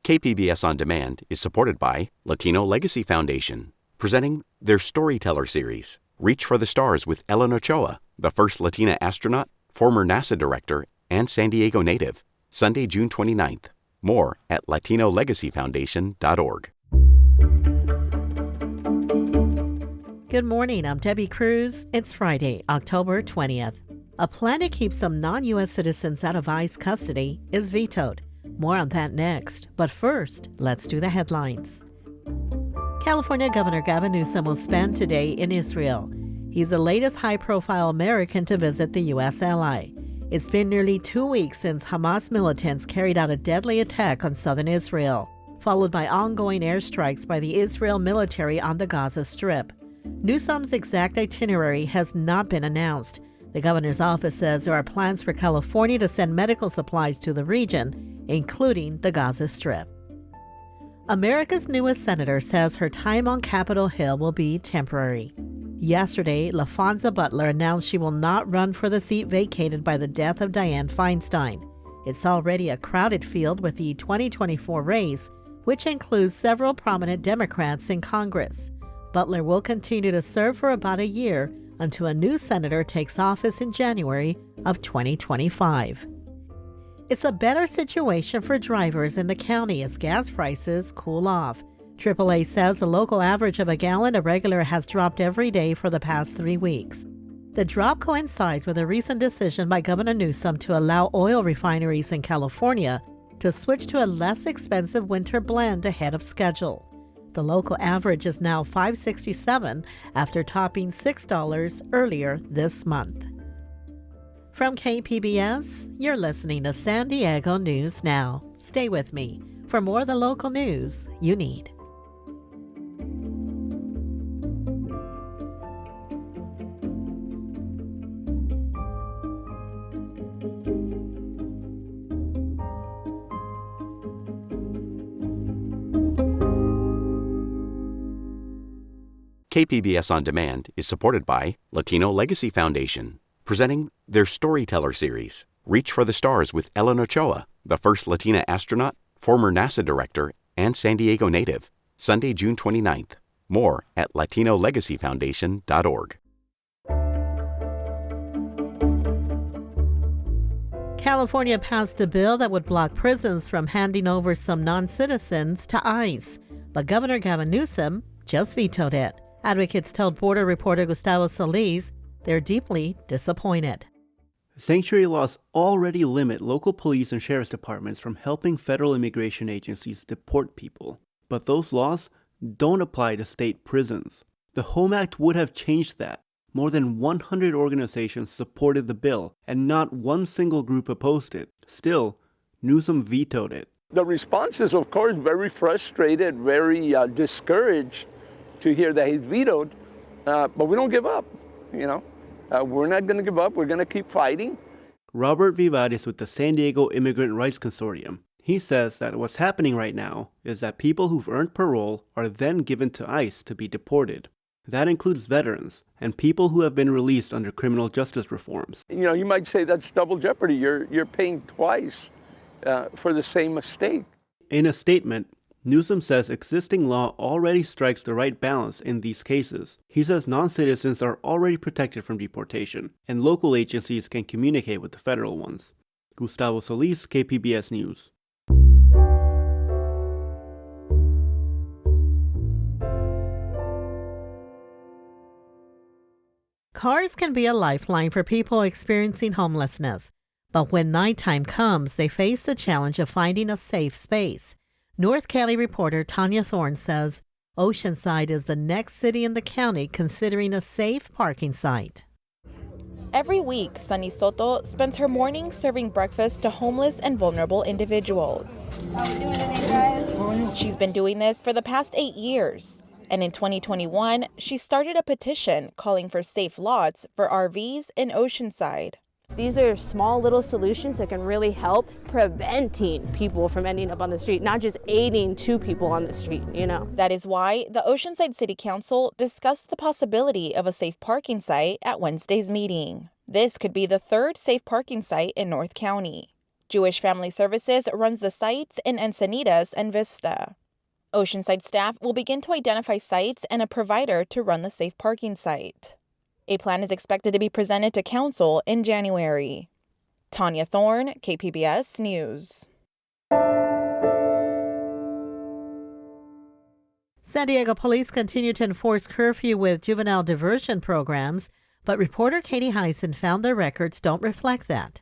KPBS On Demand is supported by Latino Legacy Foundation, presenting their Storyteller series, Reach for the Stars with Ellen Ochoa, the first Latina astronaut, former NASA director, and San Diego native, Sunday, June 29th. More at latinolegacyfoundation.org. Good morning, I'm Debbie Cruz. It's Friday, October 20th. A plan to keep some non-U.S. citizens out of ICE custody is vetoed. More on that next, but first, let's do the headlines. California Governor Gavin Newsom will spend today in Israel. He's the latest high-profile American to visit the U.S. ally. It's been nearly 2 weeks since Hamas militants carried out a deadly attack on southern Israel, followed by ongoing airstrikes by the Israel military on the Gaza Strip. Newsom's exact itinerary has not been announced. The governor's office says there are plans for California to send medical supplies to the region, including the Gaza Strip. America's newest senator says her time on Capitol Hill will be temporary. Yesterday, LaFonza Butler announced she will not run for the seat vacated by the death of Dianne Feinstein. It's already a crowded field with the 2024 race, which includes several prominent Democrats in Congress. Butler will continue to serve for about a year until a new senator takes office in January of 2025. It's a better situation for drivers in the county as gas prices cool off. AAA says the local average of a gallon of regular has dropped every day for the past 3 weeks. The drop coincides with a recent decision by Governor Newsom to allow oil refineries in California to switch to a less expensive winter blend ahead of schedule. The local average is now $5.67 after topping $6 earlier this month. From KPBS, you're listening to San Diego News Now. Stay with me for more of the local news you need. KPBS On Demand is supported by Latino Legacy Foundation, presenting their Storyteller series, Reach for the Stars with Ellen Ochoa, the first Latina astronaut, former NASA director, and San Diego native, Sunday, June 29th. More at latinolegacyfoundation.org. California passed a bill that would block prisons from handing over some non-citizens to ICE, but Governor Gavin Newsom just vetoed it. Advocates told border reporter Gustavo Solis they're deeply disappointed. Sanctuary laws already limit local police and sheriff's departments from helping federal immigration agencies deport people. But those laws don't apply to state prisons. The HOME Act would have changed that. More than 100 organizations supported the bill, and not one single group opposed it. Still, Newsom vetoed it. The response is, of course, very frustrated, very discouraged to hear that he's vetoed, but we don't give up, We're not going to give up. We're going to keep fighting. Robert Vivad is with the San Diego Immigrant Rights Consortium. He says that what's happening right now is that people who've earned parole are then given to ICE to be deported. That includes veterans and people who have been released under criminal justice reforms. You might say that's double jeopardy. You're paying twice for the same mistake. In a statement, Newsom says existing law already strikes the right balance in these cases. He says non-citizens are already protected from deportation, and local agencies can communicate with the federal ones. Gustavo Solis, KPBS News. Cars can be a lifeline for people experiencing homelessness, but when nighttime comes, they face the challenge of finding a safe space. North County reporter Tanya Thorne says Oceanside is the next city in the county considering a safe parking site. Every week, Sunny Soto spends her mornings serving breakfast to homeless and vulnerable individuals. How are we doing today, guys? She's been doing this for the past 8 years. And in 2021, she started a petition calling for safe lots for RVs in Oceanside. These are small little solutions that can really help preventing people from ending up on the street, not just aiding to people on the street, That is why the Oceanside City Council discussed the possibility of a safe parking site at Wednesday's meeting. This could be the third safe parking site in North County. Jewish Family Services runs the sites in Encinitas and Vista. Oceanside staff will begin to identify sites and a provider to run the safe parking site. A plan is expected to be presented to council in January. Tanya Thorne, KPBS News. San Diego police continue to enforce curfew with juvenile diversion programs, but reporter Katie Heisen found their records don't reflect that.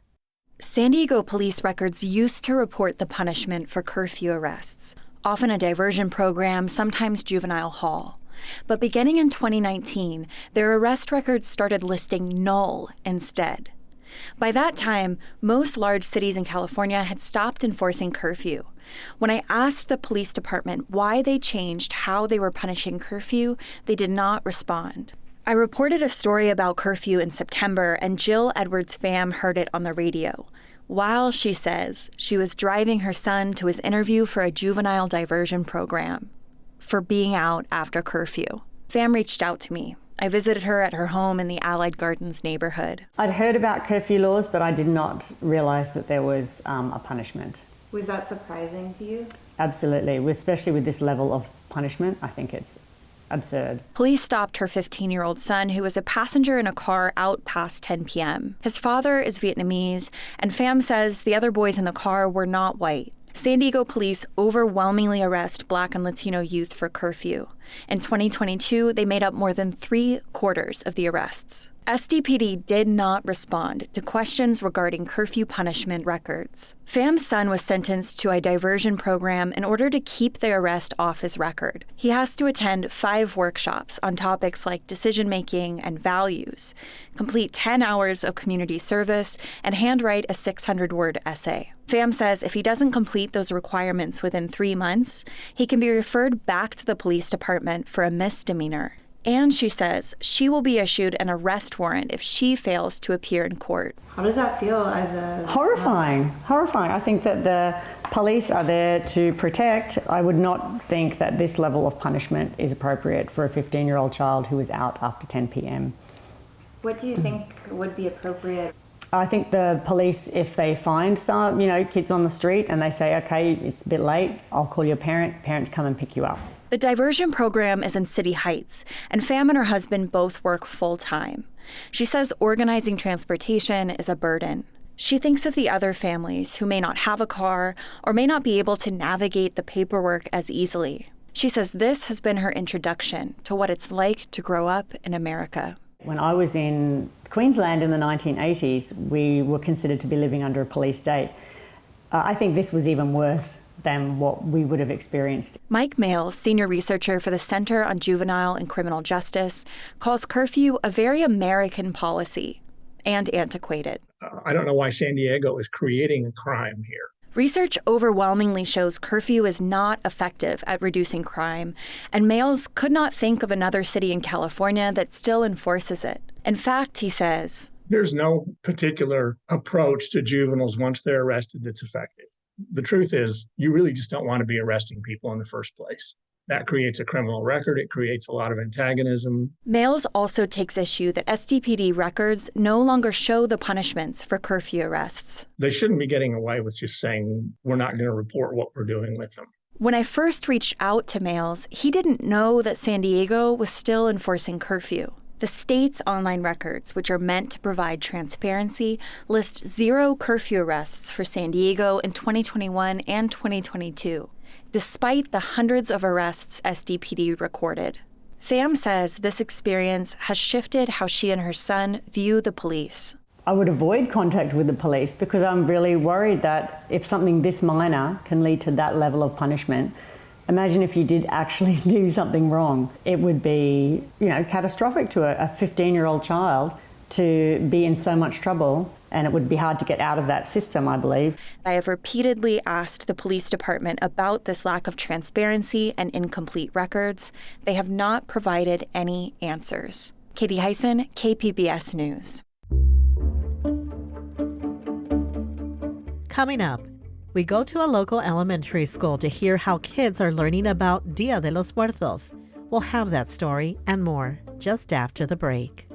San Diego police records used to report the punishment for curfew arrests, often a diversion program, sometimes juvenile hall. But beginning in 2019, their arrest records started listing null instead. By that time, most large cities in California had stopped enforcing curfew. When I asked the police department why they changed how they were punishing curfew, they did not respond. I reported a story about curfew in September, and Jill Edwards' fam heard it on the radio, while, she says, she was driving her son to his interview for a juvenile diversion program for being out after curfew. Fam reached out to me. I visited her at her home in the Allied Gardens neighborhood. I'd heard about curfew laws, but I did not realize that there was a punishment. Was that surprising to you? Absolutely, especially with this level of punishment. I think it's absurd. Police stopped her 15-year-old son, who was a passenger in a car out past 10 p.m. His father is Vietnamese, and Pham says the other boys in the car were not white. San Diego police overwhelmingly arrest Black and Latino youth for curfew. In 2022, they made up more than 3/4 of the arrests. SDPD did not respond to questions regarding curfew punishment records. Pham's son was sentenced to a diversion program in order to keep the arrest off his record. He has to attend 5 workshops on topics like decision-making and values, complete 10 hours of community service, and handwrite a 600-word essay. Pham says if he doesn't complete those requirements within 3 months, he can be referred back to the police department for a misdemeanor. And she says she will be issued an arrest warrant if she fails to appear in court. How does that feel as a... Horrifying. I think that the police are there to protect. I would not think that this level of punishment is appropriate for a 15-year-old child who is out after 10 p.m. What do you think would be appropriate? I think the police, if they find some, kids on the street and they say, okay, it's a bit late, I'll call your parents come and pick you up. The diversion program is in City Heights, and Pham and her husband both work full-time. She says organizing transportation is a burden. She thinks of the other families who may not have a car or may not be able to navigate the paperwork as easily. She says this has been her introduction to what it's like to grow up in America. When I was in Queensland in the 1980s, we were considered to be living under a police state. I think this was even worse than what we would have experienced. Mike Mail, senior researcher for the Center on Juvenile and Criminal Justice, calls curfew a very American policy and antiquated. I don't know why San Diego is creating crime here. Research overwhelmingly shows curfew is not effective at reducing crime, and Mails could not think of another city in California that still enforces it. In fact, he says, there's no particular approach to juveniles once they're arrested that's effective. The truth is, you really just don't want to be arresting people in the first place. That creates a criminal record. It creates a lot of antagonism. Mails also takes issue that SDPD records no longer show the punishments for curfew arrests. They shouldn't be getting away with just saying, we're not going to report what we're doing with them. When I first reached out to Mails, he didn't know that San Diego was still enforcing curfew. The state's online records, which are meant to provide transparency, list 0 curfew arrests for San Diego in 2021 and 2022, despite the hundreds of arrests SDPD recorded. Pham says this experience has shifted how she and her son view the police. I would avoid contact with the police because I'm really worried that if something this minor can lead to that level of punishment, imagine if you did actually do something wrong. It would be, catastrophic to a 15-year-old child to be in so much trouble, and it would be hard to get out of that system, I believe. I have repeatedly asked the police department about this lack of transparency and incomplete records. They have not provided any answers. Katie Heisen, KPBS News. Coming up, we go to a local elementary school to hear how kids are learning about Dia de los Muertos. We'll have that story and more just after the break.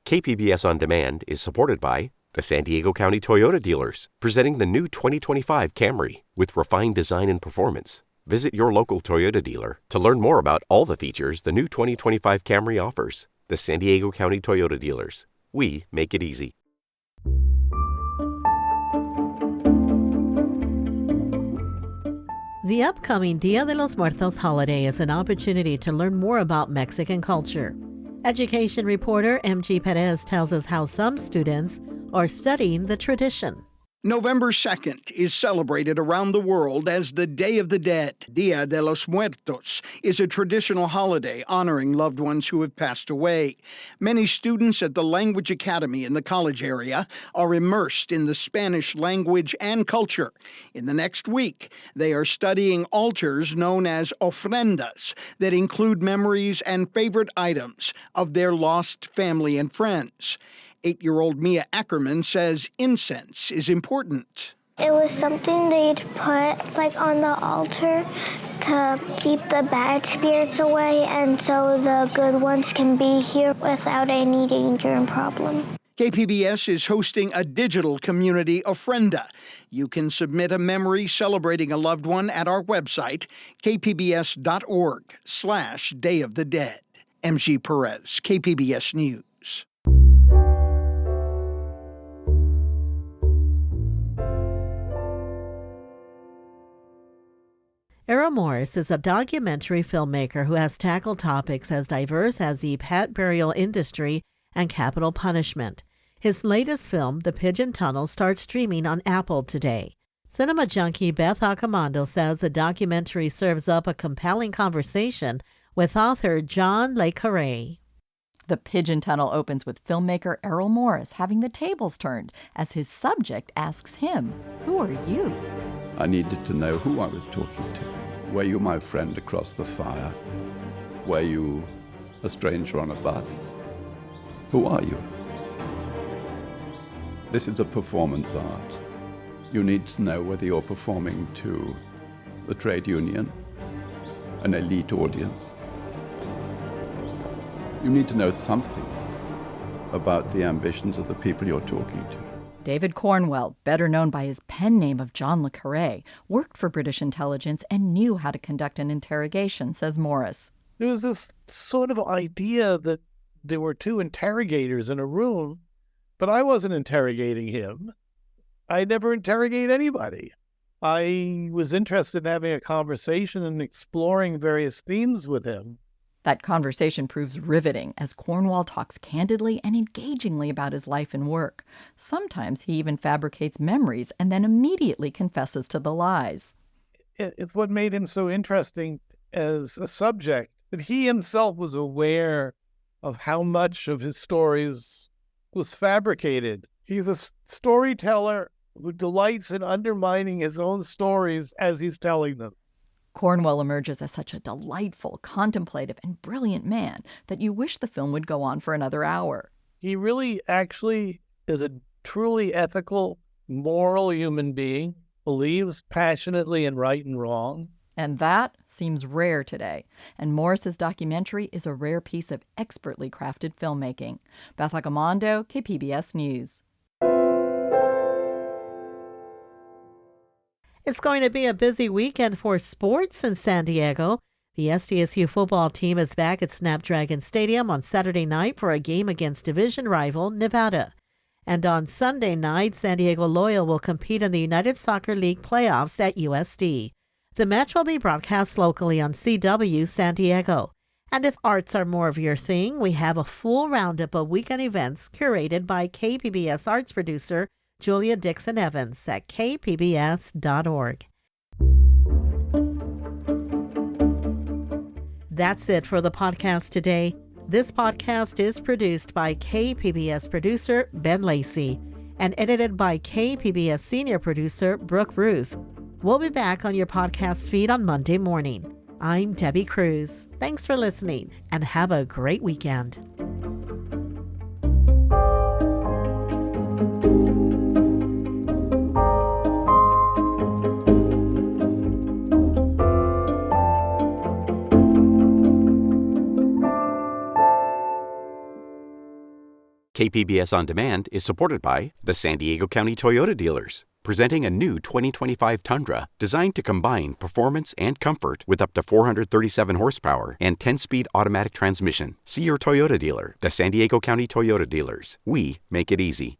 KPBS On Demand is supported by the San Diego County Toyota dealers, presenting the new 2025 Camry with refined design and performance. Visit your local Toyota dealer to learn more about all the features the new 2025 Camry offers. The San Diego County Toyota dealers. We make it easy. The upcoming Dia de los Muertos holiday is an opportunity to learn more about Mexican culture. Education reporter MG Perez tells us how some students are studying the tradition. November 2nd is celebrated around the world as the Day of the Dead. Dia de los Muertos is a traditional holiday honoring loved ones who have passed away. Many students at the Language Academy in the college area are immersed in the Spanish language and culture. In the next week, they are studying altars known as ofrendas that include memories and favorite items of their lost family and friends. 8-year-old Mia Ackerman says incense is important. It was something they'd put on the altar to keep the bad spirits away, and so the good ones can be here without any danger and problem. KPBS is hosting a digital community ofrenda. You can submit a memory celebrating a loved one at our website, kpbs.org/Day of the Dead. MG Perez, KPBS News. Errol Morris is a documentary filmmaker who has tackled topics as diverse as the pet burial industry and capital punishment. His latest film, The Pigeon Tunnel, starts streaming on Apple today. Cinema junkie Beth Accomando says the documentary serves up a compelling conversation with author John Le Carre. The Pigeon Tunnel opens with filmmaker Errol Morris having the tables turned as his subject asks him, "Who are you?" I needed to know who I was talking to. Were you my friend across the fire? Were you a stranger on a bus? Who are you? This is a performance art. You need to know whether you're performing to the trade union, an elite audience. You need to know something about the ambitions of the people you're talking to. David Cornwell, better known by his pen name of John Le Carre, worked for British intelligence and knew how to conduct an interrogation, says Morris. There was this sort of idea that there were two interrogators in a room, but I wasn't interrogating him. I never interrogate anybody. I was interested in having a conversation and exploring various themes with him. That conversation proves riveting as Cornwell talks candidly and engagingly about his life and work. Sometimes he even fabricates memories and then immediately confesses to the lies. It's what made him so interesting as a subject, that he himself was aware of how much of his stories was fabricated. He's a storyteller who delights in undermining his own stories as he's telling them. Cornwell emerges as such a delightful, contemplative, and brilliant man that you wish the film would go on for another hour. He really actually is a truly ethical, moral human being, believes passionately in right and wrong. And that seems rare today. And Morris's documentary is a rare piece of expertly crafted filmmaking. Beth Accomando, KPBS News. It's going to be a busy weekend for sports in San Diego. The SDSU football team is back at Snapdragon Stadium on Saturday night for a game against division rival Nevada. And on Sunday night, San Diego Loyal will compete in the United Soccer League playoffs at USD. The match will be broadcast locally on CW San Diego. And if arts are more of your thing, we have a full roundup of weekend events curated by KPBS arts producer Julia Dixon-Evans at kpbs.org. That's it for the podcast today. This podcast is produced by KPBS producer Ben Lacey and edited by KPBS senior producer Brooke Ruth. We'll be back on your podcast feed on Monday morning. I'm Debbie Cruz. Thanks for listening and have a great weekend. KPBS On Demand is supported by the San Diego County Toyota dealers, presenting a new 2025 Tundra designed to combine performance and comfort with up to 437 horsepower and 10-speed automatic transmission. See your Toyota dealer. The San Diego County Toyota dealers. We make it easy.